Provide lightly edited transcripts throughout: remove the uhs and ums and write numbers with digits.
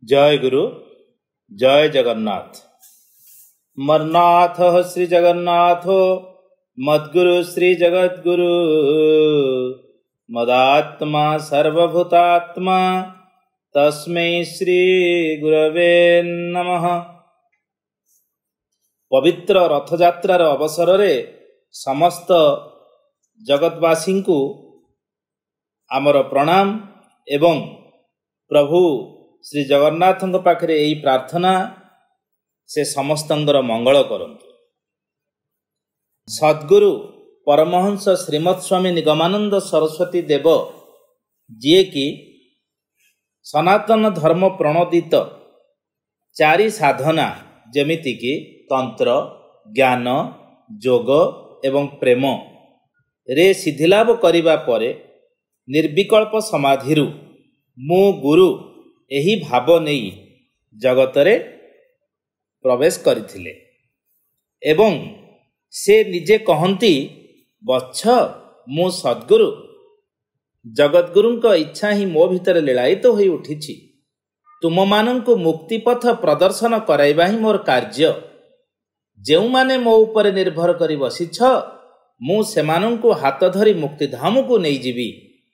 जय गुरु जय जगन्नाथ। मरनाथ श्री जगन्नाथो मद्गुरु श्री जगद्गुरु मदात्मा सर्वभूतात्मा तस्मै श्री गुरवे नमः। पवित्र रथयात्रार अवसर रे समस्त जगतवासी को आमर प्रणाम एवं प्रभु श्री जगन्नाथ पाखरे यही प्रार्थना से समस्तंगर मंगल करंतु। सद्गुरु परमहंस श्रीमद स्वामी निगमानंद सरस्वती देव जी की सनातन धर्म प्रणोदित चारि साधना जेमिति की तंत्र ज्ञान जोग एवं प्रेम रे सिद्धिलाभ करिबा परे निर्विकल्प समाधिरु मु गुरु एही भाव नहीं जगतरे प्रवेश करथिले एवं से निजे कहंती बच्छ मु सद्गुरु जगद्गुरुंक इच्छा ही मो भितर लीलायित होई उठिछि। तुम मानंकु मुक्तिपथ प्रदर्शन कराइबा ही मोर कार्य। जेउ माने मो ऊपर निर्भर करी बसिछ मु सेमानंकु हाथ धरी मुक्तिधाम को नहीं जीवी।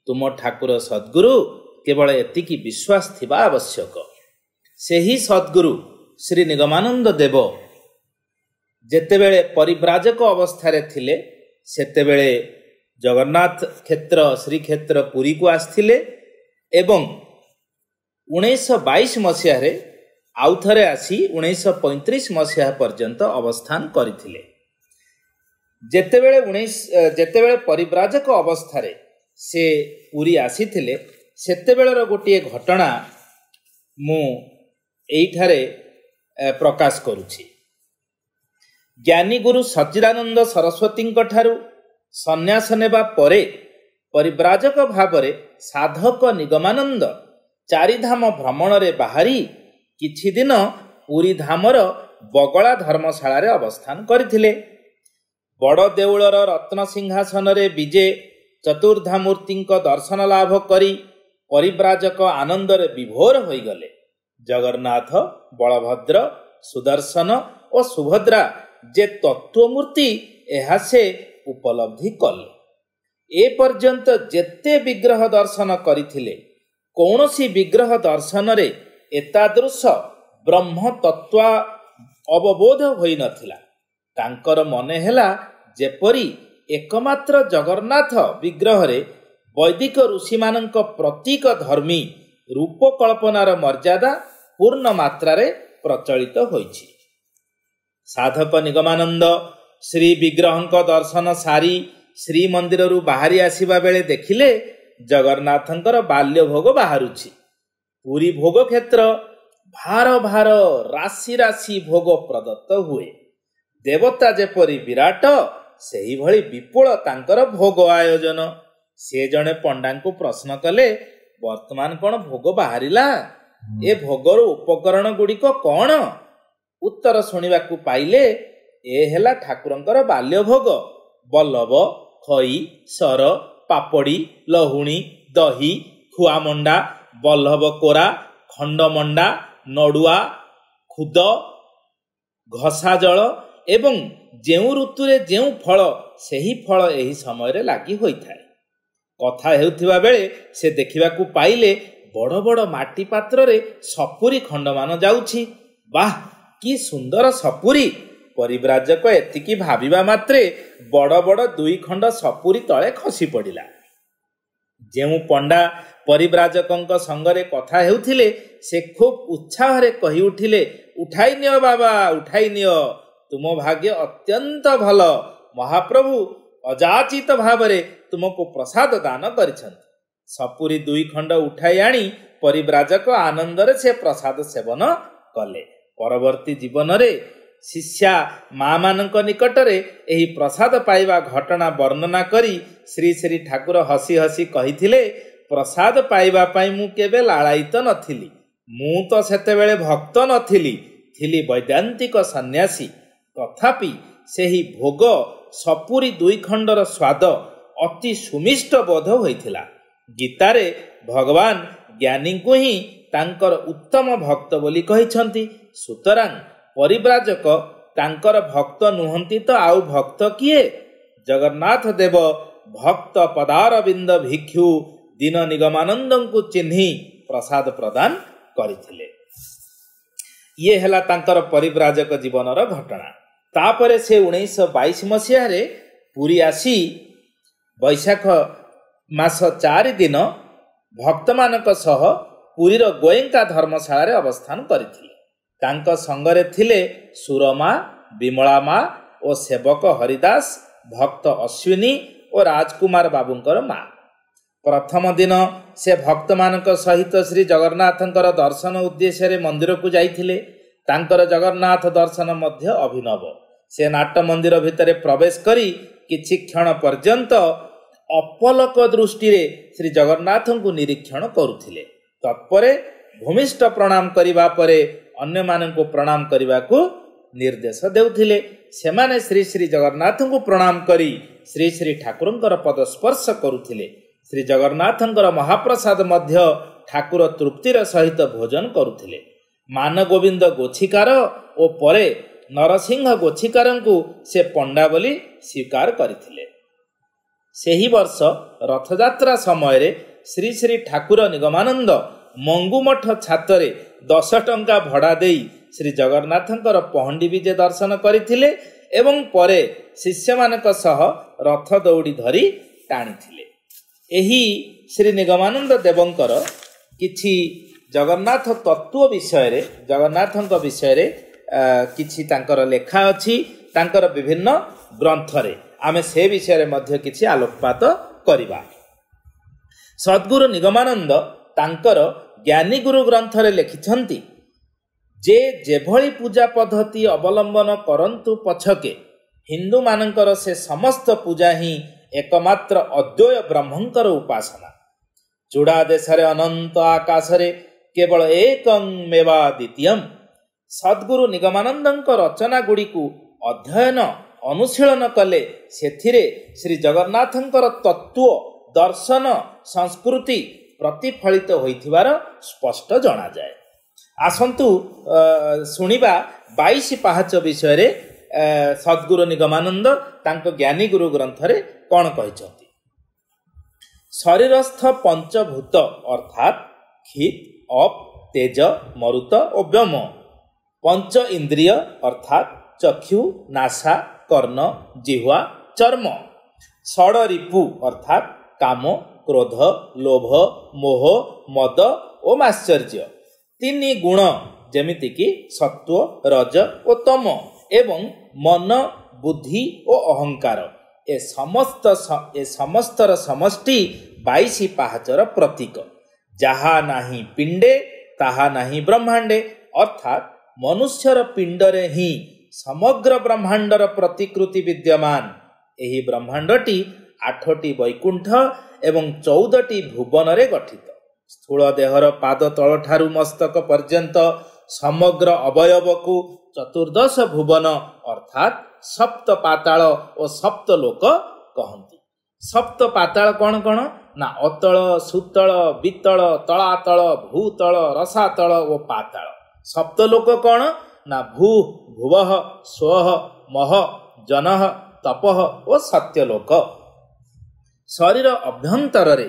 तुम ठाकुर सद्गुरु केवल एतिकी विश्वास थिबा आवश्यक। सेही सद्गुरु श्री निगमानंद देव जेतेबेले परिव्राजक अवस्था थिले सेतेबेले जगन्नाथ क्षेत्र श्रीक्षेत्र पुरी को आस्थिले एवं 1922 मसीह रे आउथरे आसी 1935 मसीह पर्यंत अवस्थान करथिले। जेतेबेले परिव्राजक अवस्था रे से पुरी आसीथिले सेतेबेलर गोटे घटना मु एइठारे प्रकाश करुछि। ज्ञानी गुरु सच्चिदानंद सरस्वती ठारू सन्यास नेबा परे परिव्राजक भावरे साधक निगमानंद चारिधाम भ्रमण रे बाहरी किछि दिन पुरी धामर बगला धर्मशाला रे अवस्थान करथिले। बड़ देउलर रत्न सिंहासन रे विजे चतुर्धामूर्तिंक दर्शन लाभ करी परिव्राजक आनंद रे विभोर होई गले। जगन्नाथ बलभद्र सुदर्शन और सुभद्रा जे तत्वमूर्ति एहा से उपलब्धि कले। ए पर्यंत जेते विग्रह दर्शन करिथिले कौनसी विग्रह दर्शन रे एतादृश ब्रह्म तत्व अवबोध होई नथिला। तांकर मने हेला जेपरी एकमात्र जगन्नाथ विग्रह रे वैदिक ऋषि मानक प्रतीक धर्मी रूप कल्पनार मर्यादा पूर्ण मात्रा रे प्रचलित होइछि। साधक निगमानंद श्री विग्रहंक दर्शन सारी श्री मंदिर रु बाहरी आसीबा बेले देखिले जगन्नाथंकर बाल्य भोग बाहरुछि। पुरी भोग क्षेत्र भार भार राशि राशि भोग प्रदत्त हुए। देवता जेपरी विराट सेही भली विपुल तांकर भोग आयोजन। से जने पंडा को प्रश्न कले वर्तमान कौन भोग बाहरिला ए भोगर उपकरण गुड़िक कौन? उत्तर शुणा पाइले ए हेला ठाकुरंकर बाल्य भोग बल्लभ खई सर पापड़ी लहुणी दही खुआमंडा बल्लभ कोरा खंडमंडा नडुआ खुद घसा जल एवं जेउ ऋतुरे जेउ फल सेही फल एही समय रे लागि होइथाय। कथा हेउथिबा बेले से देखिबाकू पाइले बड़ बड़ माटी पात्र रे सपुरी खंडमान जाउछि। वाह कि सुंदर सपुरी! परिव्राजक एतिकी भाबिबा मात्रे बड़ बड़ 2 खंड सपुरी तळे खसी पड़िला। जेउ पंडा परिव्राजकंक संगरे कथा हेउथिले से खूब उत्साह रे कहि उठिले, उठाई नियो बाबा उठाई नियो, तुम भाग्य अत्यंत भल। महाप्रभु अजाचित भावरे तुमको प्रसाद दान करिछन्ति। सपुरी 2 खंड उठाई आनी परिव्राजक आनंदरे से प्रसाद सेवन कले। परवर्ती जीवन रे शिष्या माँ मानक निकटरे एही प्रसाद पाइबा घटना वर्णना करी श्री श्री ठाकुर हसी हसी कहिथिले, प्रसाद पाइबा पाई मु केबे लालायित नथिली। मु तो सेतेबेले भक्त नथिली, थिली वैदांतिक सन्यासी। तथापि सेही भोग सपुरी 2 खंडर स्वाद अति सुमिष्ट बोध होइथिला। गीतारे भगवान ଜ୍ଞାନୀଙ୍କୁ ହିଁ ତାଙ୍କର ଉତ୍ତମ ଭକ୍ତ ବୋଲି କହିଛନ୍ତି। ସୁତରାଂ ପରିବ୍ରାଜକ ତାଙ୍କର ଭକ୍ତ ନୁହନ୍ତି ତ ଆଉ ଭକ୍ତ କିଏ? ଜଗନ୍ନାଥ ଦେବ ଭକ୍ତ ପଦାରବିନ୍ଦ ଭିକ୍ଷୁ ଦିନ ନିଗମାନନ୍ଦଙ୍କୁ ଚିହ୍ନି ପ୍ରସାଦ ପ୍ରଦାନ କରିଥିଲେ। ଇଏ ହେଲା ତାଙ୍କର ପରିବ୍ରାଜକ ଜୀବନର ଘଟଣା। ତାପରେ ସେ 1922 ମସିହାରେ ପୁରୀ ଆସି ବୈଶାଖ ମାସ 4 ଦିନ ଭକ୍ତମାନଙ୍କ ସହ ପୁରୀର ଗୋଏଙ୍କା ଧର୍ମଶାଳାରେ ଅବସ୍ଥାନ କରିଥିଲେ। ତାଙ୍କ ସଙ୍ଗରେ ଥିଲେ ସୁରମା, ବିମଳା ମା ଓ ସେବକ ହରିଦାସ, ଭକ୍ତ ଅଶ୍ୱିନୀ ଓ ରାଜକୁମାର ବାବୁଙ୍କର ମା। ପ୍ରଥମ ଦିନ ସେ ଭକ୍ତମାନଙ୍କ ସହିତ ଶ୍ରୀ ଜଗନ୍ନାଥଙ୍କର ଦର୍ଶନ ଉଦ୍ଦେଶ୍ୟରେ ମନ୍ଦିରକୁ ଯାଇଥିଲେ। ତାଙ୍କର ଜଗନ୍ନାଥ ଦର୍ଶନ ମଧ୍ୟ ଅଭିନବ। ସେ ନାଟ ମନ୍ଦିର ଭିତରେ ପ୍ରବେଶ କରି କିଛି କ୍ଷଣ ପର୍ଯ୍ୟନ୍ତ ଅପଲକ ଦୃଷ୍ଟିରେ ଶ୍ରୀ ଜଗନ୍ନାଥଙ୍କୁ ନିରୀକ୍ଷଣ କରୁଥିଲେ। ତତ୍ପରେ ଭୂମିଷ୍ଠ ପ୍ରଣାମ କରିବା ପରେ ଅନ୍ୟମାନଙ୍କୁ ପ୍ରଣାମ କରିବାକୁ ନିର୍ଦ୍ଦେଶ ଦେଉଥିଲେ। ସେମାନେ ଶ୍ରୀ ଶ୍ରୀ ଜଗନ୍ନାଥଙ୍କୁ ପ୍ରଣାମ କରି ଶ୍ରୀ ଶ୍ରୀ ଠାକୁରଙ୍କର ପଦ ସ୍ପର୍ଶ କରୁଥିଲେ। ଶ୍ରୀ ଜଗନ୍ନାଥଙ୍କର ମହାପ୍ରସାଦ ମଧ୍ୟ ଠାକୁର ତୃପ୍ତିର ସହିତ ଭୋଜନ କରୁଥିଲେ। ମାନଗୋବିନ୍ଦ ଗୋଛିକାର ଓ ପରେ ନରସିଂହ ଗୋଛିକାରଙ୍କୁ ସେ ପଣ୍ଡା ବୋଲି ସ୍ୱୀକାର କରିଥିଲେ। ସେହି ବର୍ଷ ରଥଯାତ୍ରା ସମୟରେ ଶ୍ରୀ ଶ୍ରୀ ଠାକୁର ନିଗମାନନ୍ଦ ମଙ୍ଗୁମଠ ଛାତରେ 10 ଟଙ୍କା ଭଡ଼ା ଦେଇ ଶ୍ରୀ ଜଗନ୍ନାଥଙ୍କର ପହଣ୍ଡି ବିଜେ ଦର୍ଶନ କରିଥିଲେ ଏବଂ ପରେ ଶିଷ୍ୟମାନଙ୍କ ସହ ରଥ ଦଉଡ଼ି ଧରି ଟାଣିଥିଲେ। ଏହି ଶ୍ରୀ ନିଗମାନନ୍ଦ ଦେବଙ୍କର କିଛି ଜଗନ୍ନାଥ ତତ୍ତ୍ୱ ବିଷୟରେ, ଜଗନ୍ନାଥଙ୍କ ବିଷୟରେ କିଛି ତାଙ୍କର ଲେଖା ଅଛି ତାଙ୍କର ବିଭିନ୍ନ ଗ୍ରନ୍ଥରେ। ଆମେ ସେ ବିଷୟରେ ମଧ୍ୟ କିଛି ଆଲୋକପାତ କରିବା। ସଦ୍ଗୁରୁ ନିଗମାନନ୍ଦ ତାଙ୍କର ଜ୍ଞାନୀଗୁରୁ ଗ୍ରନ୍ଥରେ ଲେଖିଛନ୍ତି ଯେ ଯେଭଳି ପୂଜା ପଦ୍ଧତି ଅବଲମ୍ବନ କରନ୍ତୁ ପଛକେ ହିନ୍ଦୁମାନଙ୍କର ସେ ସମସ୍ତ ପୂଜା ହିଁ ଏକମାତ୍ର ଅଦ୍ୱୟ ବ୍ରହ୍ମଙ୍କର ଉପାସନା। ଚୂଡ଼ା ଦେଶରେ ଅନନ୍ତ ଆକାଶରେ କେବଳ ଏକଂ ମେବା ଦ୍ୱିତୀୟମ୍। ସଦ୍ଗୁରୁ ନିଗମାନନ୍ଦଙ୍କ ରଚନା ଗୁଡ଼ିକୁ ଅଧ୍ୟୟନ ଅନୁଶୀଳନ କଲେ ସେଥିରେ ଶ୍ରୀ ଜଗନ୍ନାଥଙ୍କର ତତ୍ତ୍ୱ, ଦର୍ଶନ, ସଂସ୍କୃତି ପ୍ରତିଫଳିତ ହୋଇଥିବାର ସ୍ପଷ୍ଟ ଜଣାଯାଏ। ଆସନ୍ତୁ ଶୁଣିବା 22 ପାହାଚ ବିଷୟରେ ସଦ୍ଗୁରୁ ନିଗମାନନ୍ଦ ତାଙ୍କ ଜ୍ଞାନୀଗୁରୁ ଗ୍ରନ୍ଥରେ କ'ଣ କହିଛନ୍ତି। ଶରୀରସ୍ଥ ପଞ୍ଚଭୂତ ଅର୍ଥାତ୍ କ୍ଷିତ୍, ଅପ୍, ତେଜ, ମରୁତ ଓ ବ୍ୟୋମ। ପଞ୍ଚ ଇନ୍ଦ୍ରିୟ ଅର୍ଥାତ୍ ଚକ୍ଷୁ, ନାସା, କର୍ଣ୍ଣ, ଜିହ୍ୱା, ଚର୍ମ। ଷଡ଼ରିପୁ ଅର୍ଥାତ୍ କାମ, କ୍ରୋଧ, ଲୋଭ, ମୋହ, ମଦ ଓ ମାଶ୍ଚର୍ଯ୍ୟ। 3 ଗୁଣ ଯେମିତିକି ସତ୍ୱ, ରଜ ଓ ତମ ଏବଂ ମନ, ବୁଦ୍ଧି ଓ ଅହଙ୍କାର। ଏ ସମସ୍ତର ସମଷ୍ଟି 22 ପାହାଚର ପ୍ରତୀକ। ଯାହା ନାହିଁ ପିଣ୍ଡେ ତାହା ନାହିଁ ବ୍ରହ୍ମାଣ୍ଡେ ଅର୍ଥାତ୍ ମନୁଷ୍ୟର ପିଣ୍ଡରେ ହିଁ ସମଗ୍ର ବ୍ରହ୍ମାଣ୍ଡର ପ୍ରତିକୃତି ବିଦ୍ୟମାନ। ଏହି ବ୍ରହ୍ମାଣ୍ଡଟି 8ଟି ବୈକୁଣ୍ଠ ଏବଂ 14ଟି ଭୁବନରେ ଗଠିତ। ସ୍ଥୂଳ ଦେହର ପାଦ ତଳଠାରୁ ମସ୍ତକ ପର୍ଯ୍ୟନ୍ତ ସମଗ୍ର ଅବୟବକୁ 14 ଭୁବନ ଅର୍ଥାତ୍ ସପ୍ତ ପାତାଳ ଓ ସପ୍ତ ଲୋକ କହନ୍ତି। ସପ୍ତ ପାତାଳ କ'ଣ କ'ଣ? ନା ଅତଳ, ସୁତଳ, ବିତଳ, ତଳାତଳ, ଭୂତଳ, ରସାତଳ ଓ ପାତାଳ। ସପ୍ତ ଲୋକ କ'ଣ? ନା ଭୂ, ଭୁବଃ, ସ୍ୱଃ, ମହ, ଜନଃ, ତପଃ ଓ ସତ୍ୟଲୋକ। ଶରୀର ଅଭ୍ୟନ୍ତରରେ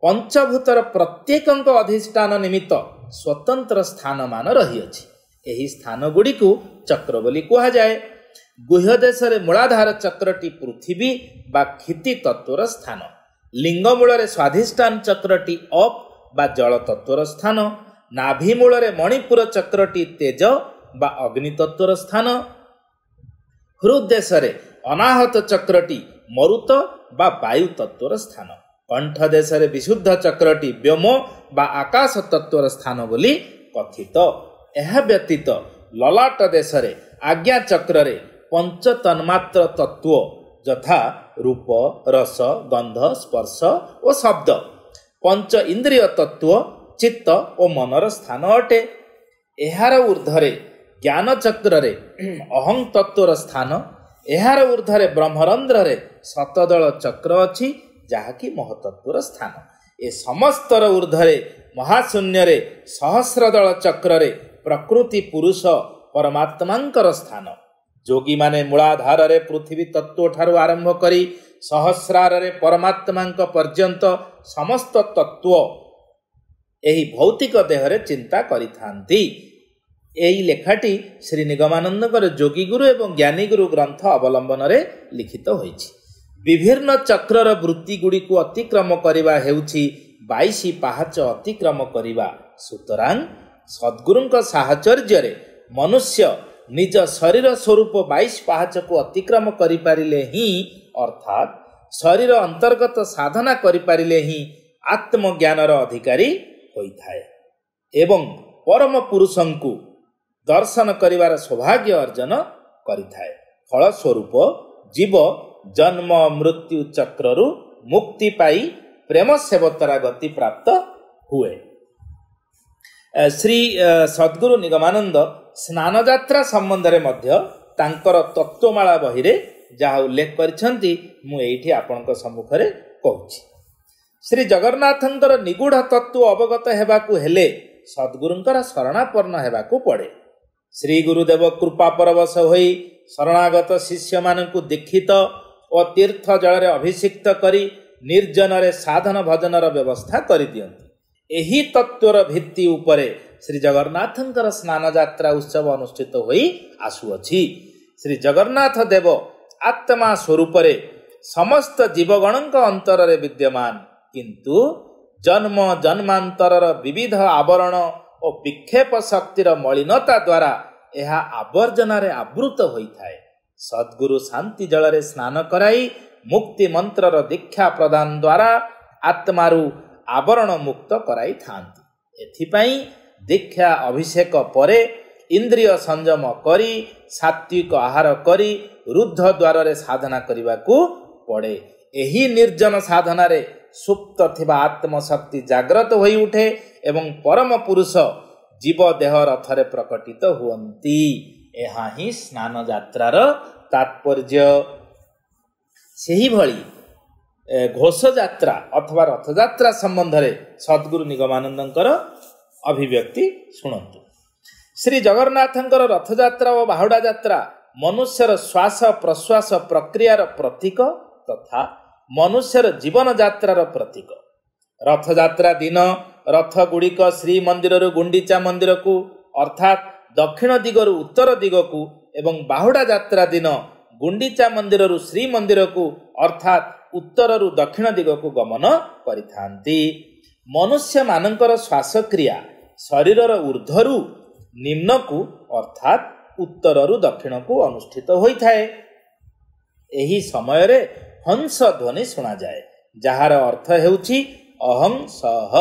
ପଞ୍ଚଭୂତର ପ୍ରତ୍ୟେକଙ୍କ ଅଧିଷ୍ଠାନ ନିମିତ୍ତ ସ୍ୱତନ୍ତ୍ର ସ୍ଥାନମାନ ରହିଅଛି। ଏହି ସ୍ଥାନ ଗୁଡ଼ିକୁ ଚକ୍ର ବୋଲି କୁହାଯାଏ। ଗୁହ୍ୟ ଦେଶରେ ମୂଳାଧାର ଚକ୍ରଟି ପୃଥିବୀ ବା କ୍ଷିତି ତତ୍ତ୍ୱର ସ୍ଥାନ। ଲିଙ୍ଗ ମୂଳରେ ସ୍ୱାଧିଷ୍ଠାନ ଚକ୍ରଟି ଅପ୍ ବା ଜଳ ତତ୍ତ୍ୱର ସ୍ଥାନ। ନାଭି ମୂଳରେ ମଣିପୁର ଚକ୍ରଟି ତେଜ ବା ଅଗ୍ନି ତତ୍ତ୍ୱର ସ୍ଥାନ। ହୃଦ୍ ଦେଶରେ ଅନାହତ ଚକ୍ରଟି ମରୁତ ବା ବାୟୁ ତତ୍ତ୍ୱର ସ୍ଥାନ। କଣ୍ଠ ଦେଶରେ ବିଶୁଦ୍ଧ ଚକ୍ରଟି ବ୍ୟୋମ ବା ଆକାଶ ତତ୍ତ୍ୱର ସ୍ଥାନ ବୋଲି କଥିତ। ଏହା ବ୍ୟତୀତ ଲଲାଟ ଦେଶରେ ଆଜ୍ଞା ଚକ୍ରରେ ପଞ୍ଚ ତନ୍ମାତ୍ର ତତ୍ତ୍ୱ ଯଥା ରୂପ, ରସ, ଗନ୍ଧ, ସ୍ପର୍ଶ ଓ ଶବ୍ଦ। ପଞ୍ଚ ଇନ୍ଦ୍ରିୟ ତତ୍ତ୍ୱ ଚିତ୍ତ ଓ ମନର ସ୍ଥାନ ଅଟେ। ଏହାର ଉର୍ଦ୍ଧ୍ୱରେ ଜ୍ଞାନ ଚକ୍ରରେ ଅହଂ ତତ୍ତ୍ୱର ସ୍ଥାନ। ଏହାର ଉର୍ଦ୍ଧ୍ୱରେ ବ୍ରହ୍ମରନ୍ଧ୍ରରେ ଶତଦଳ ଚକ୍ର ଅଛି ଯାହାକି ମହତତ୍ତ୍ୱର ସ୍ଥାନ। ଏ ସମସ୍ତର ଉର୍ଦ୍ଧ୍ୱରେ ମହାଶୂନ୍ୟରେ ସହସ୍ରଦଳ ଚକ୍ରରେ ପ୍ରକୃତି ପୁରୁଷ ପରମାତ୍ମାଙ୍କର ସ୍ଥାନ। ଯୋଗୀମାନେ ମୂଳାଧାରରେ ପୃଥିବୀ ତତ୍ତ୍ୱ ଠାରୁ ଆରମ୍ଭ କରି ସହସ୍ରାରରେ ପରମାତ୍ମାଙ୍କ ପର୍ଯ୍ୟନ୍ତ ସମସ୍ତ ତତ୍ତ୍ୱ ଏହି ଭୌତିକ ଦେହରେ ଚିନ୍ତା କରିଥାନ୍ତି। ଏହି ଲେଖାଟି ଶ୍ରୀ ନିଗମାନନ୍ଦଙ୍କର ଯୋଗୀଗୁରୁ ଏବଂ ଜ୍ଞାନୀଗୁରୁ ଗ୍ରନ୍ଥ ଅବଲମ୍ବନରେ ଲିଖିତ ହୋଇଛି। ବିଭିନ୍ନ ଚକ୍ରର ବୃତ୍ତିଗୁଡ଼ିକୁ ଅତିକ୍ରମ କରିବା ହେଉଛି 22 ପାହାଚ ଅତିକ୍ରମ କରିବା। ସୁତରାଂ ସଦ୍ଗୁରୁଙ୍କ ସାହଚର୍ଯ୍ୟରେ ମନୁଷ୍ୟ ନିଜ ଶରୀର ସ୍ୱରୂପ 22 ପାହାଚକୁ ଅତିକ୍ରମ କରିପାରିଲେ ହିଁ ଅର୍ଥାତ୍ ଶରୀର ଅନ୍ତର୍ଗତ ସାଧନା କରିପାରିଲେ ହିଁ ଆତ୍ମଜ୍ଞାନର ଅଧିକାରୀ ହୋଇଥାଏ ଏବଂ ପରମ ପୁରୁଷଙ୍କୁ ଦର୍ଶନ କରିବାର ସୌଭାଗ୍ୟ ଅର୍ଜନ କରିଥାଏ। ଫଳସ୍ୱରୂପ ଜୀବ ଜନ୍ମ ମୃତ୍ୟୁ ଚକ୍ରରୁ ମୁକ୍ତି ପାଇ ପ୍ରେମ ସେବତରା ଗତି ପ୍ରାପ୍ତ ହୁଏ। ଶ୍ରୀ ସଦ୍ଗୁରୁ ନିଗମାନନ୍ଦ ସ୍ନାନଯାତ୍ରା ସମ୍ବନ୍ଧରେ ମଧ୍ୟ ତାଙ୍କର ତତ୍ତ୍ୱମାଳା ବହିରେ ଯାହା ଉଲ୍ଲେଖ କରିଛନ୍ତି ମୁଁ ଏଇଠି ଆପଣଙ୍କ ସମ୍ମୁଖରେ କହୁଛି। ଶ୍ରୀ ଜଗନ୍ନାଥଙ୍କର ନିଗୂଢ଼ ତତ୍ତ୍ୱ ଅବଗତ ହେବାକୁ ହେଲେ ସଦ୍ଗୁରୁଙ୍କର ଶରଣାପନ୍ନ ହେବାକୁ ପଡ଼େ। ଶ୍ରୀ ଗୁରୁଦେବ କୃପା ପରବଶ ହୋଇ ଶରଣାଗତ ଶିଷ୍ୟମାନଙ୍କୁ ଦୀକ୍ଷିତ ଓ ତୀର୍ଥ ଜଳରେ ଅଭିଷିକ୍ତ କରି ନିର୍ଜନରେ ସାଧନ ଭଜନର ବ୍ୟବସ୍ଥା କରିଦିଅନ୍ତି। ଏହି ତତ୍ତ୍ୱର ଭିତ୍ତି ଉପରେ ଶ୍ରୀ ଜଗନ୍ନାଥଙ୍କର ସ୍ନାନଯାତ୍ରା ଉତ୍ସବ ଅନୁଷ୍ଠିତ ହୋଇ ଆସୁଅଛି। ଶ୍ରୀ ଜଗନ୍ନାଥ ଦେବ ଆତ୍ମା ସ୍ୱରୂପରେ ସମସ୍ତ ଜୀବଗଣଙ୍କ ଅନ୍ତରରେ ବିଦ୍ୟମାନ, କିନ୍ତୁ ଜନ୍ମ ଜନ୍ମାନ୍ତରର ବିବିଧ ଆବରଣ ଓ ବିକ୍ଷେପ ଶକ୍ତିର ମଳିନତା ଦ୍ୱାରା ଏହା ଆବର୍ଜନାରେ ଆବୃତ ହୋଇଥାଏ। ସଦ୍ଗୁରୁ ଶାନ୍ତି ଜଳରେ ସ୍ନାନ କରାଇ ମୁକ୍ତି ମନ୍ତ୍ରର ଦୀକ୍ଷା ପ୍ରଦାନ ଦ୍ୱାରା ଆତ୍ମାରୁ ଆବରଣ ମୁକ୍ତ କରାଇଥାନ୍ତି। ଏଥିପାଇଁ ଦୀକ୍ଷା ଅଭିଷେକ ପରେ ଇନ୍ଦ୍ରିୟ ସଂଯମ କରି ସାତ୍ୱିକ ଆହାର କରି ରୁଦ୍ଧ ଦ୍ୱାରରେ ସାଧନା କରିବାକୁ ପଡ଼େ। ଏହି ନିର୍ଜନ ସାଧନାରେ ସୁପ୍ତ ଥିବା ଆତ୍ମଶକ୍ତି ଜାଗ୍ରତ ହୋଇ ଉଠେ ଏବଂ ପରମ ପୁରୁଷ ଜୀବ ଦେହ ରଥରେ ପ୍ରକଟିତ ହୁଅନ୍ତି। ଏହା ହିଁ ସ୍ନାନ ଯାତ୍ରାର ତାତ୍ପର୍ଯ୍ୟ। ସେହିଭଳି ଘୋଷଯାତ୍ରା ଅଥବା ରଥଯାତ୍ରା ସମ୍ବନ୍ଧରେ ସଦ୍ଗୁରୁ ନିଗମାନନ୍ଦଙ୍କର ଅଭିବ୍ୟକ୍ତି ଶୁଣନ୍ତୁ। ଶ୍ରୀ ଜଗନ୍ନାଥଙ୍କର ରଥଯାତ୍ରା ଓ ବାହୁଡ଼ା ଯାତ୍ରା ମନୁଷ୍ୟର ଶ୍ୱାସ ପ୍ରଶ୍ୱାସ ପ୍ରକ୍ରିୟାର ପ୍ରତୀକ ତଥା ମନୁଷ୍ୟର ଜୀବନ ଯାତ୍ରାର ପ୍ରତୀକ। ରଥଯାତ୍ରା ଦିନ ରଥଗୁଡ଼ିକ ଶ୍ରୀମନ୍ଦିରରୁ ଗୁଣ୍ଡିଚା ମନ୍ଦିରକୁ ଅର୍ଥାତ୍ ଦକ୍ଷିଣ ଦିଗରୁ ଉତ୍ତର ଦିଗକୁ ଏବଂ ବାହୁଡ଼ା ଯାତ୍ରା ଦିନ ଗୁଣ୍ଡିଚା ମନ୍ଦିରରୁ ଶ୍ରୀମନ୍ଦିରକୁ ଅର୍ଥାତ୍ ଉତ୍ତରରୁ ଦକ୍ଷିଣ ଦିଗକୁ ଗମନ କରିଥାନ୍ତି। ମନୁଷ୍ୟମାନଙ୍କର ଶ୍ୱାସକ୍ରିୟା ଶରୀରର ଉର୍ଦ୍ଧ୍ୱରୁ ନିମ୍ନକୁ ଅର୍ଥାତ୍ ଉତ୍ତରରୁ ଦକ୍ଷିଣକୁ ଅନୁଷ୍ଠିତ ହୋଇଥାଏ। ଏହି ସମୟରେ ହଂସ ଧ୍ୱନି ଶୁଣାଯାଏ, ଯାହାର ଅର୍ଥ ହେଉଛି ଅହଂ ସହ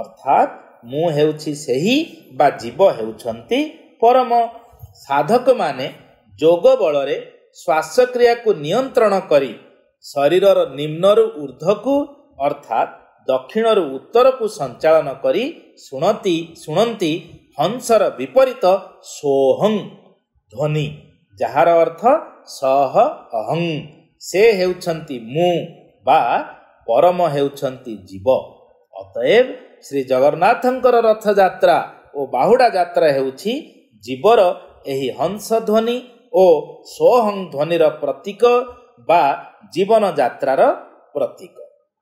ଅର୍ଥାତ୍ ମୁଁ ହେଉଛି ସେହି ବା ଜୀବ ହେଉଛନ୍ତି ପରମ। ସାଧକମାନେ ଯୋଗ ବଳରେ ଶ୍ୱାସକ୍ରିୟାକୁ ନିୟନ୍ତ୍ରଣ କରି ଶରୀରର ନିମ୍ନରୁ ଉର୍ଦ୍ଧ୍ୱକୁ ଅର୍ଥାତ୍ ଦକ୍ଷିଣରୁ ଉତ୍ତରକୁ ସଞ୍ଚାଳନ କରି ଶୁଣନ୍ତି ହଂସର ବିପରୀତ ସୋହଂ ଧ୍ୱନି, ଯାହାର ଅର୍ଥ ସହ ଅହଂ। ସେ ହେଉଛନ୍ତି ମୁଁ ବା ପରମ ହେଉଛନ୍ତି ଜୀବ। ଅତଏବ ଶ୍ରୀ ଜଗନ୍ନାଥଙ୍କର ରଥଯାତ୍ରା ଓ ବାହୁଡ଼ା ଯାତ୍ରା ହେଉଛି ଜୀବର ଏହି ହଂସ ଧ୍ୱନି ଓ ସୋହଂ ଧ୍ୱନିର ପ୍ରତୀକ ବା ଜୀବନ ଯାତ୍ରାର ପ୍ରତୀକ।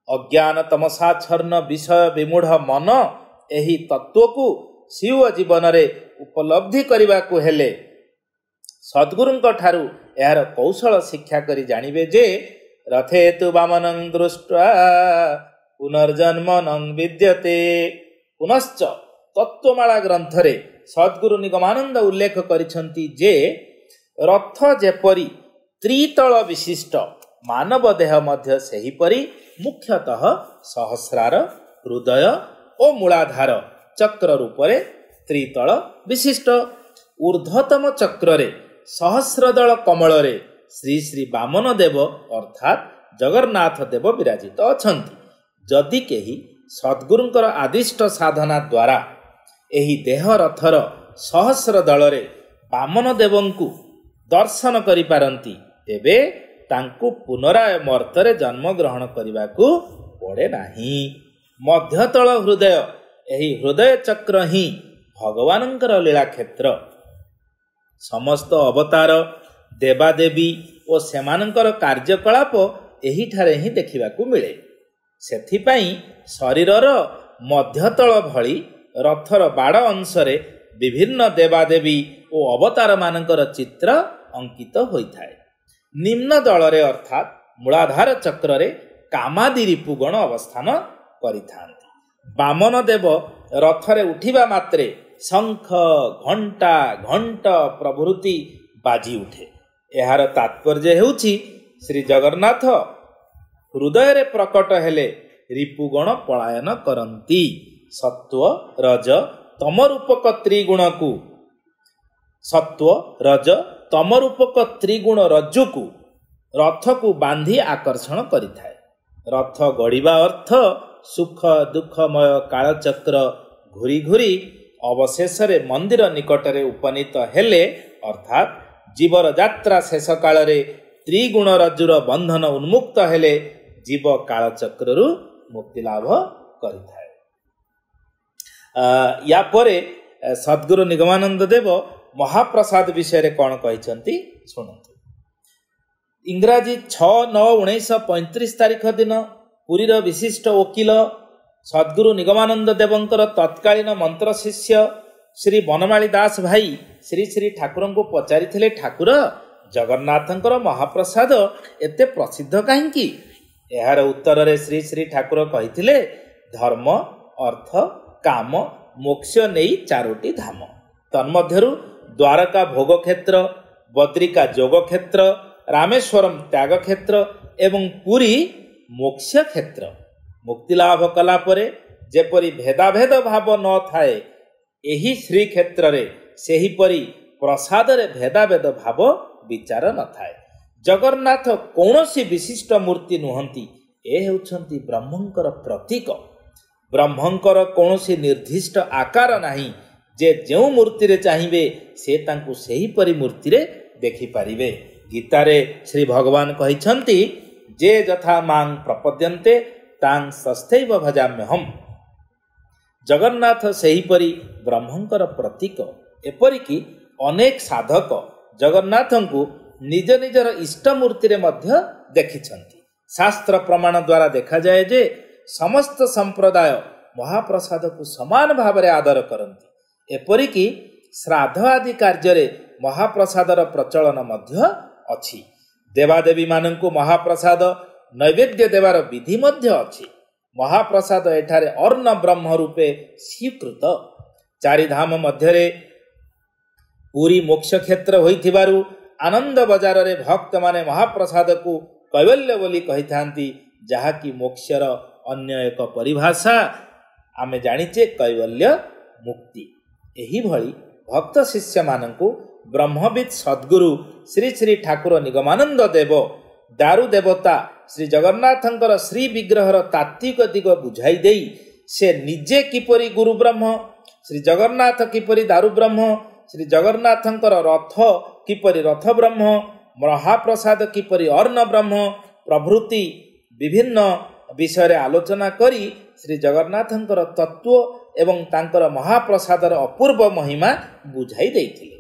ଅଜ୍ଞାନ ତମସାଚ୍ଛନ୍ନ ବିଷୟ ବିମୂଢ଼ ମନ ଏହି ତତ୍ତ୍ୱକୁ ସ୍ୱୀୟ ଜୀବନରେ ଉପଲବ୍ଧି କରିବାକୁ ହେଲେ ସଦ୍ଗୁରୁଙ୍କ ଠାରୁ ଏହାର କୌଶଳ ଶିକ୍ଷା କରି ଜାଣିବେ ଯେ ରଥେ ତୁ ବାମନଂ ଦୃଷ୍ଟ୍ୱା ପୁନର୍ଜନ୍ମ ନଂ ବିଦ୍ୟତେ। ପୁନଶ୍ଚ ତତ୍ତ୍ୱମାଳା ଗ୍ରନ୍ଥରେ ସଦ୍ଗୁରୁ ନିଗମାନନ୍ଦ ଉଲ୍ଲେଖ କରିଛନ୍ତି ଯେ ରଥ ଯେପରି ତ୍ରିତଳ ବିଶିଷ୍ଟ, ମାନବ ଦେହ ମଧ୍ୟ ସେହିପରି ମୁଖ୍ୟତଃ ସହସ୍ରାର, ହୃଦୟ ଓ ମୂଳାଧାର ଚକ୍ର ରୂପରେ ତ୍ରିତଳ ବିଶିଷ୍ଟ। ଊର୍ଦ୍ଧ୍ୱତମ ଚକ୍ରରେ ସହସ୍ରଦଳ କମଳରେ ଶ୍ରୀ ଶ୍ରୀ ବାମନ ଦେବ ଅର୍ଥାତ୍ ଜଗନ୍ନାଥ ଦେବ ବିରାଜିତ ଅଛନ୍ତି। ଯଦି କେହି ସଦ୍ଗୁରୁଙ୍କର ଆଦିଷ୍ଟ ସାଧନା ଦ୍ୱାରା ଏହି ଦେହ ରଥର ସହସ୍ର ଦଳରେ ବାମନ ଦେବଙ୍କୁ ଦର୍ଶନ କରିପାରନ୍ତି, ତେବେ ତାଙ୍କୁ ପୁନରାୟ ମର୍ତ୍ତରେ ଜନ୍ମଗ୍ରହଣ କରିବାକୁ ପଡ଼େ ନାହିଁ। ମଧ୍ୟତଳ ହୃଦୟ, ଏହି ହୃଦୟ ଚକ୍ର ହିଁ ଭଗବାନଙ୍କର ଲୀଳାକ୍ଷେତ୍ର। ସମସ୍ତ ଅବତାର, ଦେବାଦେବୀ ଓ ସେମାନଙ୍କର କାର୍ଯ୍ୟକଳାପ ଏହିଠାରେ ହିଁ ଦେଖିବାକୁ ମିଳେ। ସେଥିପାଇଁ ଶରୀରର ମଧ୍ୟତଳ ଭଳି ରଥର ବାଡ଼ ଅଂଶରେ ବିଭିନ୍ନ ଦେବାଦେବୀ ଓ ଅବତାରମାନଙ୍କର ଚିତ୍ର ଅଙ୍କିତ ହୋଇଥାଏ। ନିମ୍ନ ଦଳରେ ଅର୍ଥାତ୍ ମୂଳାଧାର ଚକ୍ରରେ କାମାଦି ରିପୁଗଣ ଅବସ୍ଥାନ କରିଥାନ୍ତି। ବାମନ ଦେବ ରଥରେ ଉଠିବା ମାତ୍ରେ ଶଙ୍ଖ, ଘଣ୍ଟା, ଘଣ୍ଟ ପ୍ରଭୃତି ବାଜି ଉଠେ। ଏହାର ତାତ୍ପର୍ଯ୍ୟ ହେଉଛି ଶ୍ରୀ ଜଗନ୍ନାଥ ହୃଦୟରେ ପ୍ରକଟ ହେଲେ ରିପୁଗଣ ପଳାୟନ କରନ୍ତି। ସତ୍ୱ, ରଜ, ତମରୂପକ ତ୍ରିଗୁଣକୁ ତ୍ରିଗୁଣ ରଜ୍ଜୁକୁ ରଥକୁ ବାନ୍ଧି ଆକର୍ଷଣ କରିଥାଏ। ରଥ ଗଡ଼ିବା ଅର୍ଥ ସୁଖ ଦୁଃଖମୟ କାଳଚକ୍ର ଘୁରି ଘୁରି ଅବଶେଷରେ ମନ୍ଦିର ନିକଟରେ ଉପନୀତ ହେଲେ, ଅର୍ଥାତ୍ ଜୀବର ଯାତ୍ରା ଶେଷ କାଳରେ ତ୍ରିଗୁଣ ରଜ୍ଜୁର ବନ୍ଧନ ଉନ୍ମୁକ୍ତ ହେଲେ ଜୀବ କାଳଚକ୍ରରୁ ମୁକ୍ତି ଲାଭ କରିଥାଏ। ୟା ପରେ ସଦ୍ଗୁରୁ ନିଗମାନନ୍ଦ ଦେବ ମହାପ୍ରସାଦ ବିଷୟରେ କ'ଣ କହିଛନ୍ତି ଶୁଣନ୍ତୁ। ଇଂରାଜୀ 6/9/1935 ତାରିଖ ଦିନ ପୁରୀର ବିଶିଷ୍ଟ ଓକିଲ ସଦ୍ଗୁରୁ ନିଗମାନନ୍ଦ ଦେବଙ୍କର ତତ୍କାଳୀନ ମନ୍ତ୍ର ଶିଷ୍ୟ ଶ୍ରୀ ବନମାଳୀ ଦାସ ଭାଇ ଶ୍ରୀ ଶ୍ରୀ ଠାକୁରଙ୍କୁ ପଚାରିଥିଲେ, ଠାକୁର, ଜଗନ୍ନାଥଙ୍କର ମହାପ୍ରସାଦ ଏତେ ପ୍ରସିଦ୍ଧ କାହିଁକି? ଏହାର ଉତ୍ତରରେ ଶ୍ରୀ ଶ୍ରୀ ଠାକୁର କହିଥିଲେ, ଧର୍ମ, ଅର୍ଥ, କାମ, ମୋକ୍ଷ ନେଇ 4ଟି ଧାମ। ତନ୍ମଧ୍ୟରୁ ଦ୍ୱାରକା ଭୋଗ କ୍ଷେତ୍ର, ବଦ୍ରିକା ଯୋଗ କ୍ଷେତ୍ର, ରାମେଶ୍ୱରମ ତ୍ୟାଗ କ୍ଷେତ୍ର ଏବଂ ପୁରୀ ମୋକ୍ଷ କ୍ଷେତ୍ର। ମୁକ୍ତିଲାଭ କଲା ପରେ ଯେପରି ଭେଦାଭେଦ ଭାବ ନଥାଏ ଏହି ଶ୍ରୀକ୍ଷେତ୍ରରେ, ସେହିପରି ପ୍ରସାଦରେ ଭେଦାଭେଦ ଭାବ ବିଚାର ନଥାଏ। ଜଗନ୍ନାଥ କୌଣସି ବିଶିଷ୍ଟ ମୂର୍ତ୍ତି ନୁହନ୍ତି, ଏ ହେଉଛନ୍ତି ବ୍ରହ୍ମଙ୍କର ପ୍ରତୀକ। ବ୍ରହ୍ମଙ୍କର କୌଣସି ନିର୍ଦ୍ଦିଷ୍ଟ ଆକାର ନାହିଁ ଯେ ଯେଉଁ ମୂର୍ତ୍ତିରେ ଚାହିଁବେ ସେ ତାଙ୍କୁ ସେହିପରି ମୂର୍ତ୍ତିରେ ଦେଖିପାରିବେ। ଗୀତାରେ ଶ୍ରୀ ଭଗବାନ କହିଛନ୍ତି, ଯେ ଯଥା ମାଂ ପ୍ରପଦ୍ୟନ୍ତେ ତାଂ ତଥୈବ ଭଜାମ୍ୟହମ୍। ଜଗନ୍ନାଥ ସେହିପରି ବ୍ରହ୍ମଙ୍କର ପ୍ରତୀକ। ଏପରିକି ଅନେକ ସାଧକ ଜଗନ୍ନାଥଙ୍କୁ ନିଜ ନିଜର ଇଷ୍ଟ ମୂର୍ତ୍ତିରେ ମଧ୍ୟ ଦେଖିଛନ୍ତି। ଶାସ୍ତ୍ର ପ୍ରମାଣ ଦ୍ୱାରା ଦେଖାଯାଏ ଯେ ସମସ୍ତ ସମ୍ପ୍ରଦାୟ ମହାପ୍ରସାଦକୁ ସମାନ ଭାବରେ ଆଦର କରନ୍ତି। ଏପରିକି ଶ୍ରାଦ୍ଧ ଆଦି କାର୍ଯ୍ୟରେ ମହାପ୍ରସାଦର ପ୍ରଚଳନ ମଧ୍ୟ ଅଛି। ଦେବାଦେବୀମାନଙ୍କୁ ମହାପ୍ରସାଦ ନୈବେଦ୍ୟ ଦେବାର ବିଧି ମଧ୍ୟ ଅଛି। ମହାପ୍ରସାଦ ଏଠାରେ ଅର୍ଣ୍ଣ ବ୍ରହ୍ମ ରୂପେ ସ୍ୱୀକୃତ। 4 ଧାମ ମଧ୍ୟରେ ପୁରୀ ମୋକ୍ଷ କ୍ଷେତ୍ର ହୋଇଥିବାରୁ ଆନନ୍ଦ ବଜାରରେ ଭକ୍ତମାନେ ମହାପ୍ରସାଦକୁ କୈବଲ୍ୟ ବୋଲି କହିଥାନ୍ତି, ଯାହାକି ମୋକ୍ଷର ଅନ୍ୟ ଏକ ପରିଭାଷା। ଆମେ ଜାଣିଛେ କୈବଲ୍ୟ ମୁକ୍ତି। ଏହିଭଳି ଭକ୍ତ ଶିଷ୍ୟମାନଙ୍କୁ ବ୍ରହ୍ମବିତ୍ ସଦ୍ଗୁରୁ ଶ୍ରୀ ଶ୍ରୀ ଠାକୁର ନିଗମାନନ୍ଦ ଦେବ ଦାରୁ ଦେବତା ଶ୍ରୀ ଜଗନ୍ନାଥଙ୍କର ଶ୍ରୀ ବିଗ୍ରହର ତାତ୍ତ୍ୱିକ ଦିଗ ବୁଝାଇ ଦେଇ ସେ ନିଜେ କିପରି ଗୁରୁ ବ୍ରହ୍ମ, ଶ୍ରୀ ଜଗନ୍ନାଥ କିପରି ଦାରୁ ବ୍ରହ୍ମ, ଶ୍ରୀ ଜଗନ୍ନାଥଙ୍କର ରଥ କିପରି ରଥ ବ୍ରହ୍ମ, ମହାପ୍ରସାଦ କିପରି ଅର୍ଣ୍ଣ ବ୍ରହ୍ମ ପ୍ରଭୃତି ବିଭିନ୍ନ ବିଷୟରେ ଆଲୋଚନା କରି ଶ୍ରୀ ଜଗନ୍ନାଥଙ୍କର ତତ୍ତ୍ୱ ଏବଂ ତାଙ୍କର ମହାପ୍ରସାଦର ଅପୂର୍ବ ମହିମା ବୁଝାଇ ଦେଇଥିଲେ।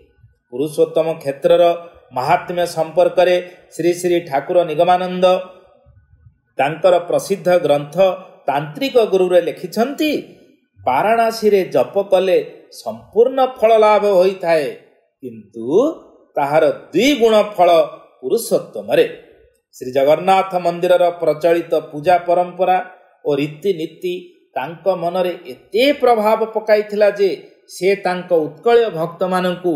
ପୁରୁଷୋତ୍ତମ କ୍ଷେତ୍ରର ମାହାତ୍ମ୍ୟ ସମ୍ପର୍କରେ ଶ୍ରୀ ଶ୍ରୀ ଠାକୁର ନିଗମାନନ୍ଦ ତାଙ୍କର ପ୍ରସିଦ୍ଧ ଗ୍ରନ୍ଥ ତାନ୍ତ୍ରିକ ଗୁରୁରେ ଲେଖିଛନ୍ତି, ବାରାଣାସୀରେ ଜପ କଲେ ସମ୍ପୂର୍ଣ୍ଣ ଫଳ ଲାଭ ହୋଇଥାଏ, କିନ୍ତୁ ତାହାର 2 ଗୁଣ ଫଳ ପୁରୁଷୋତ୍ତମରେ। ଶ୍ରୀ ଜଗନ୍ନାଥ ମନ୍ଦିରର ପ୍ରଚଳିତ ପୂଜା ପରମ୍ପରା ଓ ରୀତିନୀତି ତାଙ୍କ ମନରେ ଏତେ ପ୍ରଭାବ ପକାଇଥିଲା ଯେ ସେ ତାଙ୍କ ଉତ୍କଳୀୟ ଭକ୍ତମାନଙ୍କୁ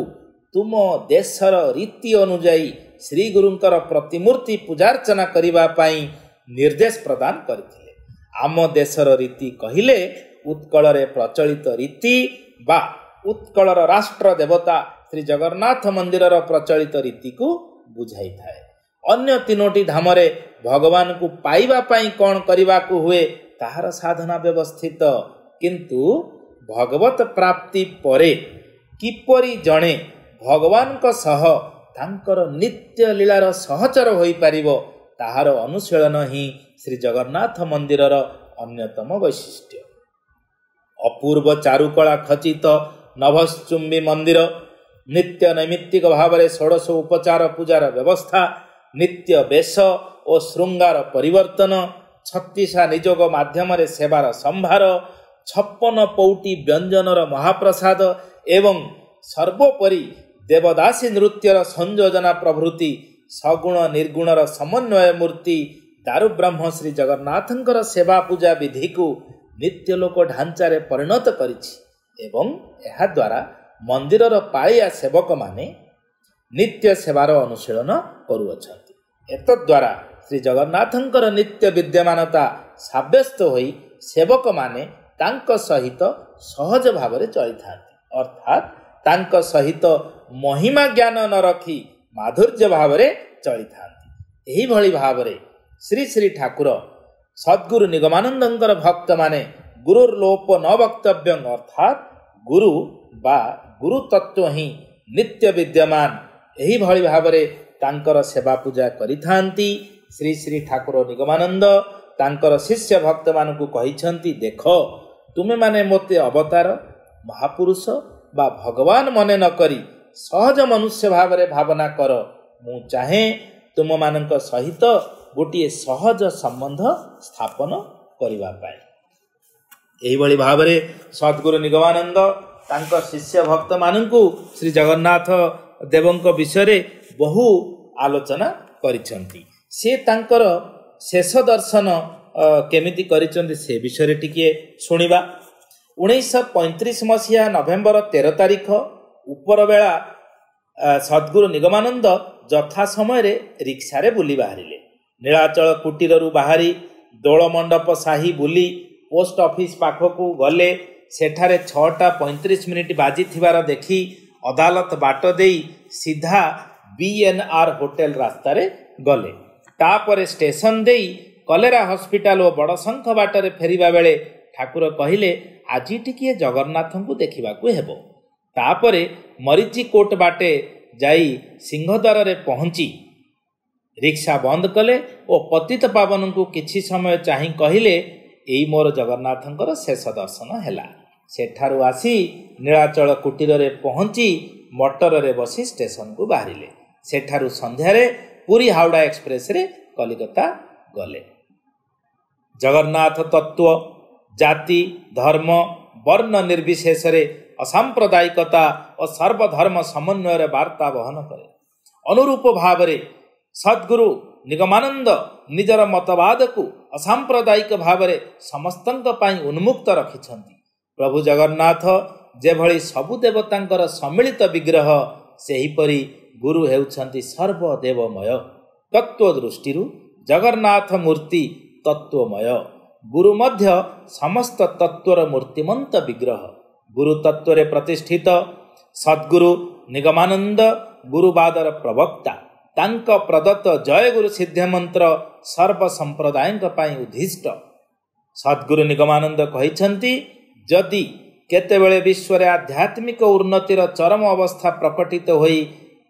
ତୁମ ଦେଶର ରୀତି ଅନୁଯାୟୀ ଶ୍ରୀଗୁରୁଙ୍କର ପ୍ରତିମୂର୍ତ୍ତି ପୂଜାର୍ଚ୍ଚନା କରିବା ପାଇଁ ନିର୍ଦ୍ଦେଶ ପ୍ରଦାନ କରିଥିଲେ। ଆମ ଦେଶର ରୀତି କହିଲେ ଉତ୍କଳରେ ପ୍ରଚଳିତ ରୀତି ବା ଉତ୍କଳର ରାଷ୍ଟ୍ର ଦେବତା ଶ୍ରୀ ଜଗନ୍ନାଥ ମନ୍ଦିରର ପ୍ରଚଳିତ ରୀତିକୁ ବୁଝାଇଥାଏ। ଅନ୍ୟ 3ଟି ଧାମରେ ଭଗବାନଙ୍କୁ ପାଇବା ପାଇଁ କ'ଣ କରିବାକୁ ହୁଏ ତାହାର ସାଧନା ବ୍ୟବସ୍ଥିତ, କିନ୍ତୁ ଭଗବତ ପ୍ରାପ୍ତି ପରେ କିପରି ଜଣେ ଭଗବାନଙ୍କ ସହ ତାଙ୍କର ନିତ୍ୟ ଲୀଳାର ସହଚର ହୋଇପାରିବ ତାହାର ଅନୁଶୀଳନ ହିଁ ଶ୍ରୀ ଜଗନ୍ନାଥ ମନ୍ଦିରର ଅନ୍ୟତମ ବୈଶିଷ୍ଟ୍ୟ। ଅପୂର୍ବ ଚାରୁକଳା ଖଚିତ ନଭଶ୍ଚୁମ୍ବୀ ମନ୍ଦିର, ନିତ୍ୟ ନୈମିତ୍ତିକ ଭାବରେ ଷୋଡ଼ଶ ଉପଚାର ପୂଜାର ବ୍ୟବସ୍ଥା, ନିତ୍ୟ ବେଶ ଓ ଶୃଙ୍ଗାର ପରିବର୍ତ୍ତନ, 36 ନିଯୋଗ ମାଧ୍ୟମରେ ସେବାର ସମ୍ଭାର, 56 ପୌଟି ବ୍ୟଞ୍ଜନର ମହାପ୍ରସାଦ ଏବଂ ସର୍ବୋପରି ଦେବଦାସୀ ନୃତ୍ୟର ସଂଯୋଜନା ପ୍ରଭୃତି ସଗୁଣ ନିର୍ଗୁଣର ସମନ୍ୱୟ ମୂର୍ତ୍ତି ଦାରୁବ୍ରହ୍ମ ଶ୍ରୀ ଜଗନ୍ନାଥଙ୍କର ସେବା ପୂଜା ବିଧିକୁ ନିତ୍ୟଲୋକ ଢାଞ୍ଚାରେ ପରିଣତ କରିଛି ଏବଂ ଏହାଦ୍ୱାରା ମନ୍ଦିରର ପାଳିଆ ସେବକମାନେ ନିତ୍ୟ ସେବାର ଅନୁଶୀଳନ କରୁଅଛନ୍ତି। ଏତଦ୍ୱାରା ଶ୍ରୀ ଜଗନ୍ନାଥଙ୍କର ନିତ୍ୟ ବିଦ୍ୟମାନତା ସାବ୍ୟସ୍ତ ହୋଇ ସେବକମାନେ ତାଙ୍କ ସହିତ ସହଜ ଭାବରେ ଚଳିଥାନ୍ତି, ଅର୍ଥାତ୍ ତାଙ୍କ ସହିତ ମହିମା ଜ୍ଞାନ ନ ରଖି ମାଧୁର୍ଯ୍ୟ ଭାବରେ ଚଳିଥାନ୍ତି। ଏହିଭଳି ଭାବରେ ଶ୍ରୀ ଶ୍ରୀ ଠାକୁର ସଦ୍ଗୁରୁ ନିଗମାନନ୍ଦଙ୍କର ଭକ୍ତମାନେ ଗୁରୁର୍ଲୋପ ନ ବକ୍ତବ୍ୟଂ, ଅର୍ଥାତ୍ ଗୁରୁ ବା ଗୁରୁ ତତ୍ତ୍ୱ ହିଁ ନିତ୍ୟ ବିଦ୍ୟମାନ, ଏହିଭଳି ଭାବରେ ତାଙ୍କର ସେବା ପୂଜା କରିଥାନ୍ତି। ଶ୍ରୀ ଶ୍ରୀ ଠାକୁର ନିଗମାନନ୍ଦ ତାଙ୍କର ଶିଷ୍ୟ ଭକ୍ତମାନଙ୍କୁ କହିଛନ୍ତି, ଦେଖ ତୁମେମାନେ ମୋତେ ଅବତାର, ମହାପୁରୁଷ ବା ଭଗବାନ ମନେ ନ କରି ସହଜ ମନୁଷ୍ୟ ଭାବରେ ଭାବନା କର। ମୁଁ ଚାହେଁ ତୁମମାନଙ୍କ ସହିତ ଗୋଟିଏ ସହଜ ସମ୍ବନ୍ଧ ସ୍ଥାପନ କରିବା ପାଇଁ। ଏହିଭଳି ଭାବରେ ସଦ୍ଗୁରୁ ନିଗମାନନ୍ଦ ତାଙ୍କ ଶିଷ୍ୟ ଭକ୍ତମାନଙ୍କୁ ଶ୍ରୀ ଜଗନ୍ନାଥ ଦେବଙ୍କ ବିଷୟରେ ବହୁ ଆଲୋଚନା କରିଛନ୍ତି। ସେ ତାଙ୍କର ଶେଷ ଦର୍ଶନ କେମିତି କରିଛନ୍ତି ସେ ବିଷୟରେ ଟିକିଏ ଶୁଣିବା। 1935 ମସିହା ନଭେମ୍ବର 13 ତାରିଖ ଉପରବେଳା ସଦ୍ଗୁରୁ ନିଗମାନନ୍ଦ ଯଥା ସମୟରେ ରିକ୍ସାରେ ବୁଲି ବାହାରିଲେ। ନୀଳାଚଳ କୁଟୀରରୁ ବାହାରି ଦୋଳମଣ୍ଡପ ସାହି ବୁଲି ପୋଷ୍ଟ ଅଫିସ ପାଖକୁ ଗଲେ। ସେଠାରେ 6:35 ବାଜିଥିବାର ଦେଖି ଅଦାଲତ ବାଟ ଦେଇ ସିଧା BNR ହୋଟେଲ ରାସ୍ତାରେ ଗଲେ। ତାପରେ ଷ୍ଟେସନ ଦେଇ କଲେରା ହସ୍ପିଟାଲ ଓ ବଡ଼ଶଙ୍ଖ ବାଟରେ ଫେରିବା ବେଳେ ଠାକୁର କହିଲେ, ଆଜି ଟିକିଏ ଜଗନ୍ନାଥଙ୍କୁ ଦେଖିବାକୁ ହେବ। ତାପରେ ମରିଚି କୋଟ ବାଟେ ଯାଇ ସିଂହଦ୍ୱାରରେ ପହଞ୍ଚି ରିକ୍ସା ବନ୍ଦ କଲେ ଓ ପତିତ ପାବନଙ୍କୁ କିଛି ସମୟ ଚାହିଁ କହିଲେ, ଏଇ ମୋର ଜଗନ୍ନାଥଙ୍କର ଶେଷ ଦର୍ଶନ ହେଲା। ସେଠାରୁ ଆସି ନୀଳାଚଳ କୁଟୀରରେ ପହଞ୍ଚି ମଟରରେ ବସି ଷ୍ଟେସନକୁ ବାହାରିଲେ। ସେଠାରୁ ସନ୍ଧ୍ୟାରେ ପୁରୀ ହାଉଡ଼ା ଏକ୍ସପ୍ରେସରେ କଲିକତା ଗଲେ। ଜଗନ୍ନାଥ ତତ୍ତ୍ୱ ଜାତି ଧର୍ମ ବର୍ଣ୍ଣ ନିର୍ବିଶେଷରେ ଅସାମ୍ପ୍ରଦାୟିକତା ଓ ସର୍ବଧର୍ମ ସମନ୍ୱୟର ବାର୍ତ୍ତା ବହନ କରେ। ଅନୁରୂପ ଭାବରେ ସଦ୍ଗୁରୁ ନିଗମାନନ୍ଦ ନିଜର ମତବାଦକୁ ଅସାମ୍ପ୍ରଦାୟିକ ଭାବରେ ସମସ୍ତଙ୍କ ପାଇଁ ଉନ୍ମୁକ୍ତ ରଖିଛନ୍ତି। ପ୍ରଭୁ ଜଗନ୍ନାଥ ଯେଭଳି ସବୁ ଦେବତାଙ୍କର ସମ୍ମିଳିତ ବିଗ୍ରହ, ସେହିପରି ଗୁରୁ ହେଉଛନ୍ତି ସର୍ବଦେବମୟ। ତତ୍ତ୍ୱ ଦୃଷ୍ଟିରୁ ଜଗନ୍ନାଥ ମୂର୍ତ୍ତି ତତ୍ତ୍ୱମୟ। ଗୁରୁ ମଧ୍ୟ ସମସ୍ତ ତତ୍ତ୍ୱର ମୂର୍ତ୍ତିମନ୍ତ ବିଗ୍ରହ। ଗୁରୁ ତତ୍ତ୍ୱରେ ପ୍ରତିଷ୍ଠିତ ସଦ୍ଗୁରୁ ନିଗମାନନ୍ଦ ଗୁରୁବାଦର ପ୍ରବକ୍ତା। ତାଙ୍କ ପ୍ରଦତ୍ତ ଜୟଗୁରୁ ସିଦ୍ଧମନ୍ତ୍ର ସର୍ବସମ୍ପ୍ରଦାୟଙ୍କ ପାଇଁ ଉଦ୍ଦିଷ୍ଟ। ସଦ୍ଗୁରୁ ନିଗମାନନ୍ଦ କହିଛନ୍ତି, ଯଦି କେତେବେଳେ ବିଶ୍ୱରେ ଆଧ୍ୟାତ୍ମିକ ଉନ୍ନତିର ଚରମ ଅବସ୍ଥା ପ୍ରକଟିତ ହୋଇ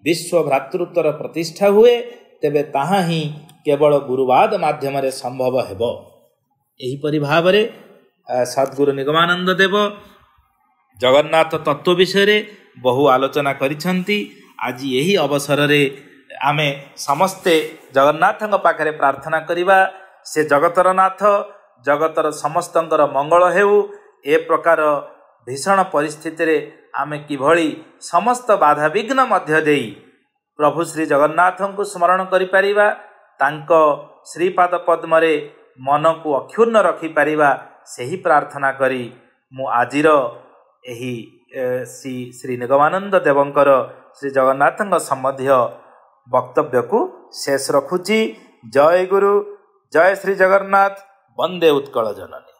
ବିଶ୍ୱ ଭ୍ରାତୃତ୍ୱର ପ୍ରତିଷ୍ଠା ହୁଏ, ତେବେ ତାହା ହିଁ କେବଳ ଗୁରୁବାଦ ମାଧ୍ୟମରେ ସମ୍ଭବ ହେବ। ଏହିପରି ଭାବରେ ସଦ୍ଗୁରୁ ନିଗମାନନ୍ଦ ଦେବ ଜଗନ୍ନାଥ ତତ୍ତ୍ୱ ବିଷୟରେ ବହୁ ଆଲୋଚନା କରିଛନ୍ତି। ଆଜି ଏହି ଅବସରରେ ଆମେ ସମସ୍ତେ ଜଗନ୍ନାଥଙ୍କ ପାଖରେ ପ୍ରାର୍ଥନା କରିବା, ସେ ଜଗତର ନାଥ, ଜଗତର ସମସ୍ତଙ୍କର ମଙ୍ଗଳ ହେଉ। ଏ ପ୍ରକାର ଭୀଷଣ ପରିସ୍ଥିତିରେ ଆମେ କିଭଳି ସମସ୍ତ ବାଧାବିଘ୍ନ ମଧ୍ୟ ଦେଇ ପ୍ରଭୁ ଶ୍ରୀ ଜଗନ୍ନାଥଙ୍କୁ ସ୍ମରଣ କରିପାରିବା, ତାଙ୍କ ଶ୍ରୀପାଦ ପଦ୍ମରେ ମନକୁ ଅକ୍ଷୁର୍ଣ୍ଣ ରଖିପାରିବା, ସେହି ପ୍ରାର୍ଥନା କରି ମୁଁ ଆଜିର ଏହି ଶ୍ରୀ ନିଗମାନନ୍ଦ ଦେବଙ୍କର ଶ୍ରୀ ଜଗନ୍ନାଥଙ୍କ ସମ୍ବନ୍ଧୀୟ ବକ୍ତବ୍ୟକୁ ଶେଷ ରଖୁଛି। ଜୟ ଗୁରୁ, ଜୟ ଶ୍ରୀ ଜଗନ୍ନାଥ, ବନ୍ଦେ ଉତ୍କଳ ଜନନୀ।